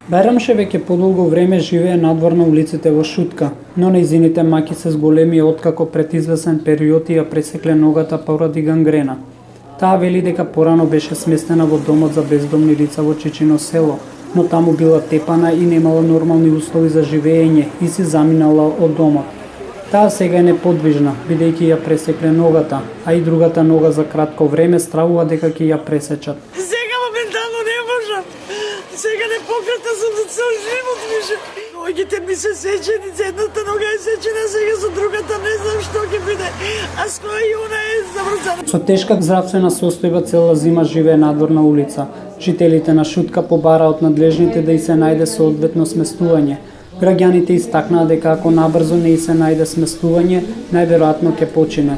Байрамше веќе подолго време живее надвор на улиците во Шутка, но нејзините маки се зголеми откако пред извесен период ја пресекле ногата поради гангрена. Таа вели дека порано беше сместена во домот за бездомни лица во Чичино село, но таму била тепана и немала нормални услови за живеење и си заминала од домот. Таа сега е неподвижна, бидејќи ја пресекле ногата, а и другата нога за кратко време стравува дека ќе ја пресечат. Сега моментално не можам. Сега не покрета сум за цел живот више. Ногите ми се сечени, едната нога е сечена, сега со другата не знам што ќе биде. А с која и она е забрзана. Со тешка здравствена состојба цела зима живее надвор на улица. Жителите на Шутка побара од надлежните да и се најде соодветно сместување. Граѓаните истакнаа дека ако набрзо не и се најде сместување, најверојатно ќе почине.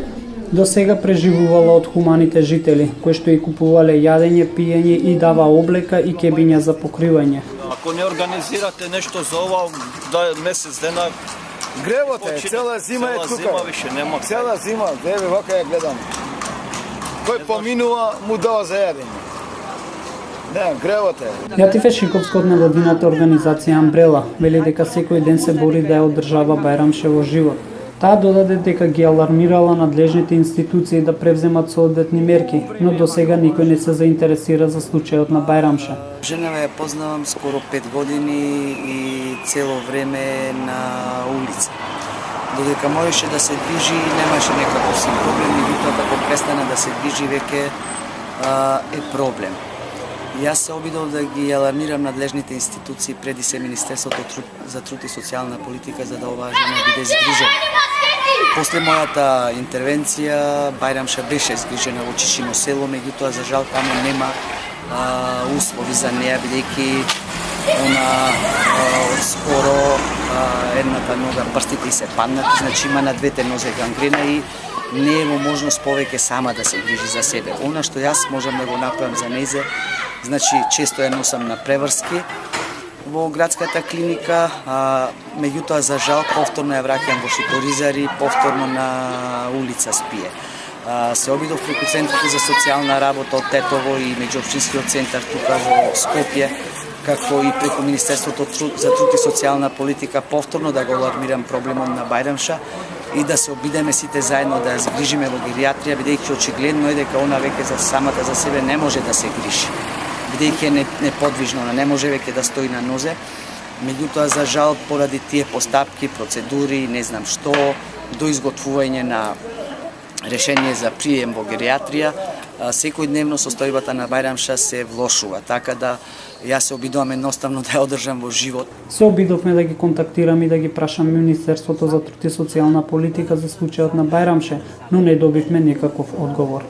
До сега преживувала од хуманите жители, кои што и купувале јадење, пиење и дава облека и кебиња за покривање. Ако не организирате нешто за ова, да месец дена гревот е, цела зима е тука. Зима више нема. Цела зима, еве вака ја гледам. Кој поминува му дава за јадење. Не, гревот е. Јатифе Шиковска од невладината организација Амбрела вели дека секој ден се бори да ја одржава Байрамше во живот. Таа додаде дека ги алармирала надлежните институции да превземат соодветни мерки, но до сега никој не се заинтересира за случајот на Байрамше. Женава ја познавам скоро 5 години и цело време на улица. Додека можеше да се движи, немаше некаков си проблем, меѓутоа како престана да се движи веќе е проблем. Јас се обидов да ги алармирам надлежните институции, преди се Министерството за труд и социјална политика, за да оваа жена биде згрижена. После мојата интервенција, Байрамша беше згрижена во Чичино село, меѓутоа за жал таму нема услови за неја, бидејќи она скоро едната нога, прстите се паднати, значи има на двете нозе гангрена и не е во можност повеќе сама да се грижи за себе. Она што јас можам да го направам за незе, значи често ја носам на преврски во градската клиника, меѓутоа за жал повторно ја враќам во Шиторизари, повторно на улица Спие. Се обидов преку центрите за социјална работа од Тетово и меѓуопштинскиот центар тука во Скопје, како и преку Министерството за труд и социјална политика повторно да го алармирам проблемот на Байрамша и да се обидеме сите заедно да ја згрижиме во геријатрија, бидејќи очигледно е дека она веќе за самата за себе не може да се грижи, бидејќи е неподвижно, она не може веќе да стои на нозе. Меѓутоа за жал поради тие постапки, процедури, не знам што, до изготвување на решение за прием во геријатрија, секојдневно состојбата на Байрамша се влошува, така да јас се обидувам едноставно да ја одржам во живот. Се обидовме да ги контактираме и да ги прашаме Министерството за труд и социјална политика за случајот на Байрамше, но не добивме никаков одговор.